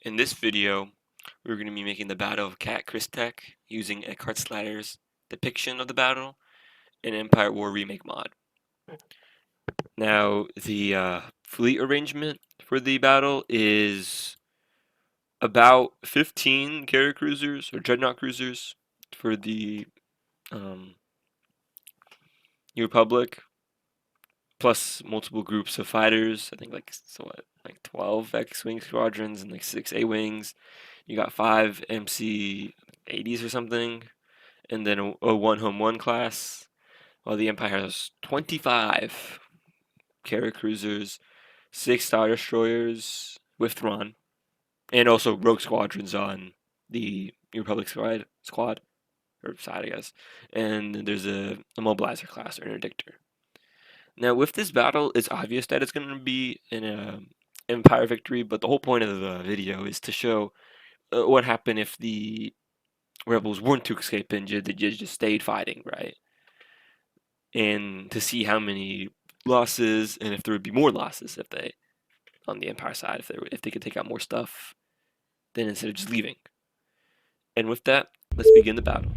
In this video, we're going to be making the Battle of Qat Chrystac using Eckhart Slatter's depiction of the battle in Empire War Remake Mod. Now, the fleet arrangement for the battle is about 15 carrier cruisers or dreadnought cruisers for the New Republic, plus multiple groups of fighters. I think like 12 X-wing squadrons and like 6 A-wings. You got 5 MC-80s or something, and then a 1 class, while the Empire has 25 carrier cruisers, 6 Star Destroyers with Thrawn, and also rogue squadrons on the Republic squad, or side, I guess. And there's a mobilizer class or interdictor. Now, with this battle, it's obvious that it's going to be an Empire victory, but the whole point of the video is to show what happened if the rebels weren't to escape injured, they just stayed fighting, right? And to see how many losses and if there would be more losses if they, on the Empire side, if they could take out more stuff, then instead of just leaving. And with that, let's begin the battle.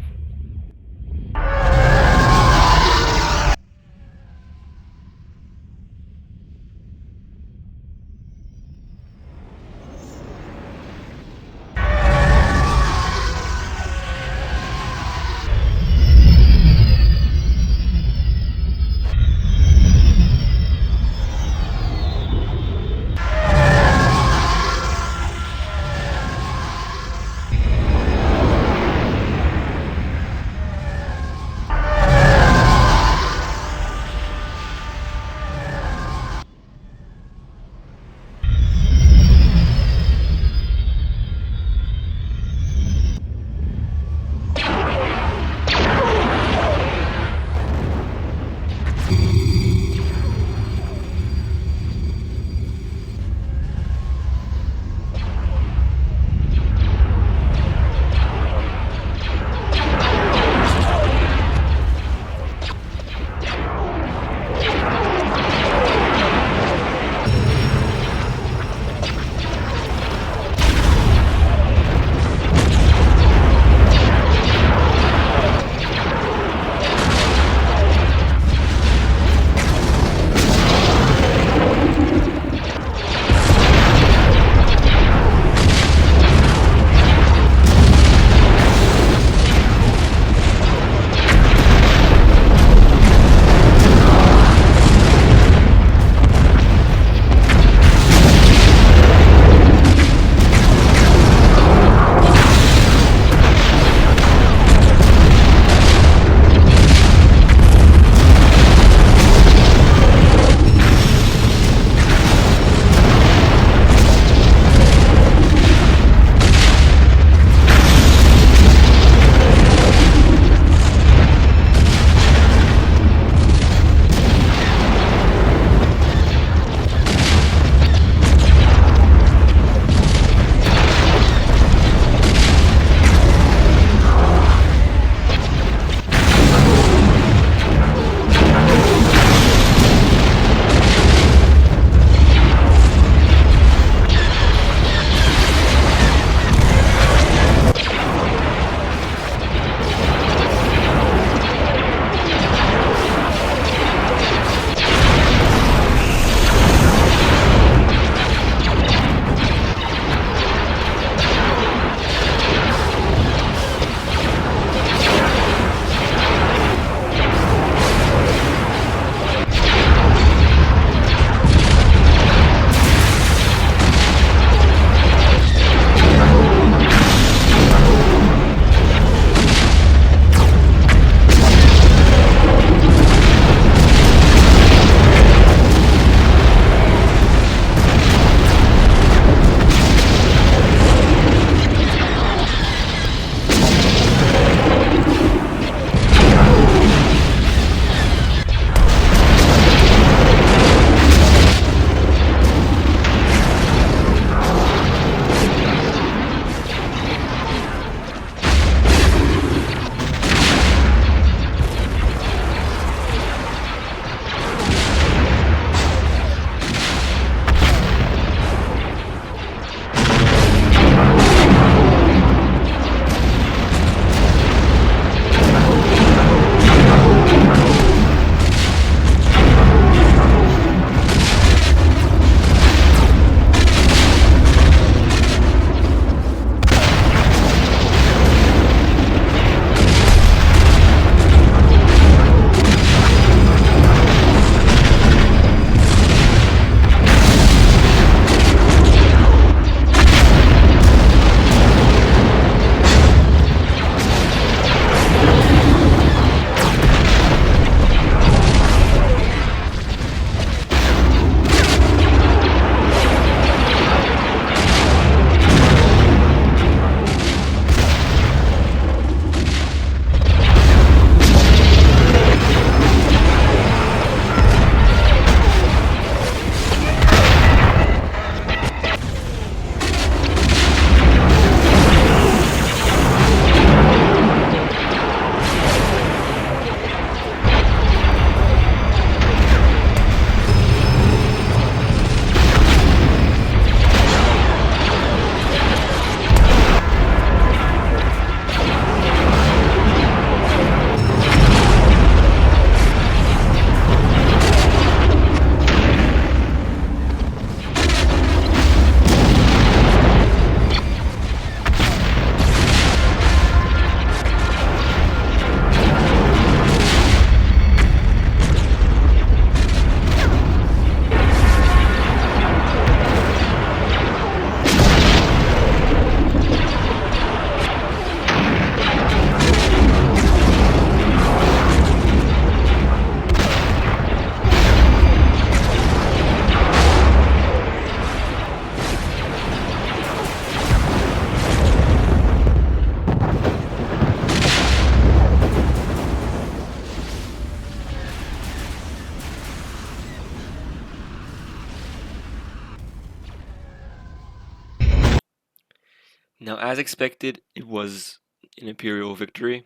Now, as expected, it was an Imperial victory,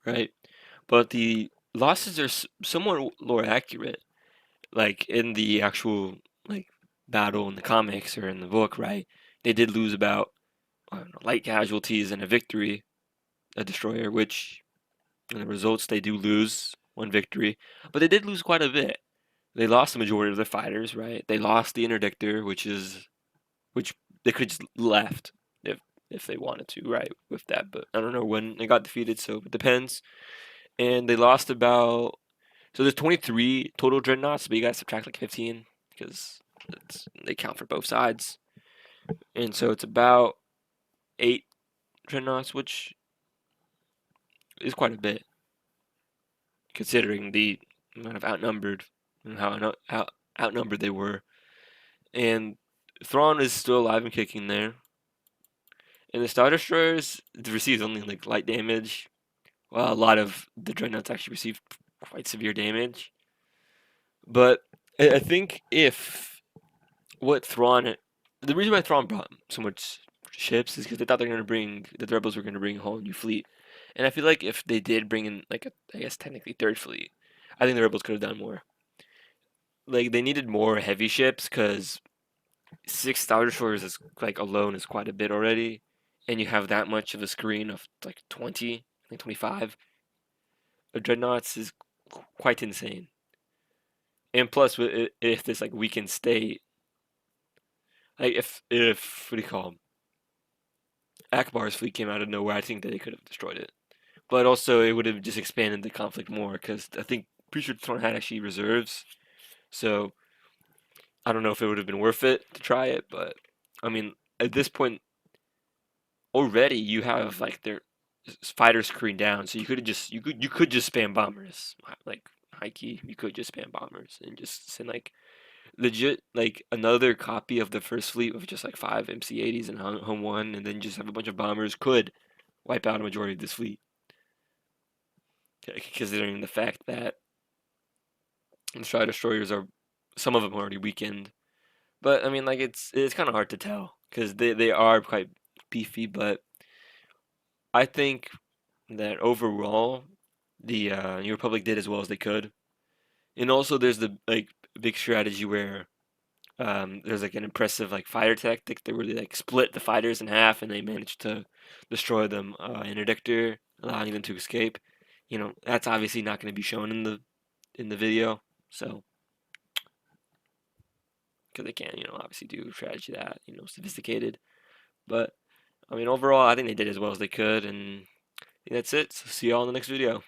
right? But the losses are somewhat more accurate. Like in the actual like battle in the comics or in the book, right? They did lose about, I don't know, light casualties and a victory, a destroyer, which in the results they do lose one victory, but they did lose quite a bit. They lost the majority of their fighters, right? They lost the interdictor, which they could just left if they wanted to, right? With that, but I don't know when they got defeated, so it depends. And they lost about, so there's 23 total dreadnoughts, but you gotta subtract like 15 because they count for both sides, and so it's about 8 dreadnoughts, which is quite a bit considering the amount of outnumbered and how outnumbered they were. And Thrawn is still alive and kicking there. And the Star Destroyers received only like light damage. Well, a lot of the dreadnoughts actually received quite severe damage. But I think if what Thrawn, the reason why Thrawn brought so much ships is because they thought the rebels were going to bring a whole new fleet. And I feel like if they did bring in like I guess technically third fleet, I think the rebels could have done more. Like they needed more heavy ships because 6 Star Destroyers is like alone is quite a bit already, and you have that much of a screen of like 20, I think 25 dreadnoughts is quite insane. And plus, if this like weakened state, like if what do you call 'em? Akbar's fleet came out of nowhere, I think that they could have destroyed it. But also, it would have just expanded the conflict more because I think pretty sure Thrawn had actually reserves. So I don't know if it would have been worth it to try it, but I mean, at this point already, you have like their fighters screen down, so you could just spam bombers like high key. You could just spam bombers and just send like legit like another copy of the first fleet with just like 5 MC-80s and home one, and then just have a bunch of bombers could wipe out a majority of this fleet. Considering the fact that the Star Destroyers are some of them already weakened, but I mean like it's kind of hard to tell because they are quite beefy, but I think that overall the New Republic did as well as they could. And also there's the like big strategy where there's like an impressive like fighter tactic. They really like split the fighters in half and they managed to destroy them interdictor, allowing them to escape. That's obviously not going to be shown in the video, so because they can't obviously do strategy that sophisticated. But I mean overall, I think they did as well as they could, and I think that's it. So see y'all in the next video.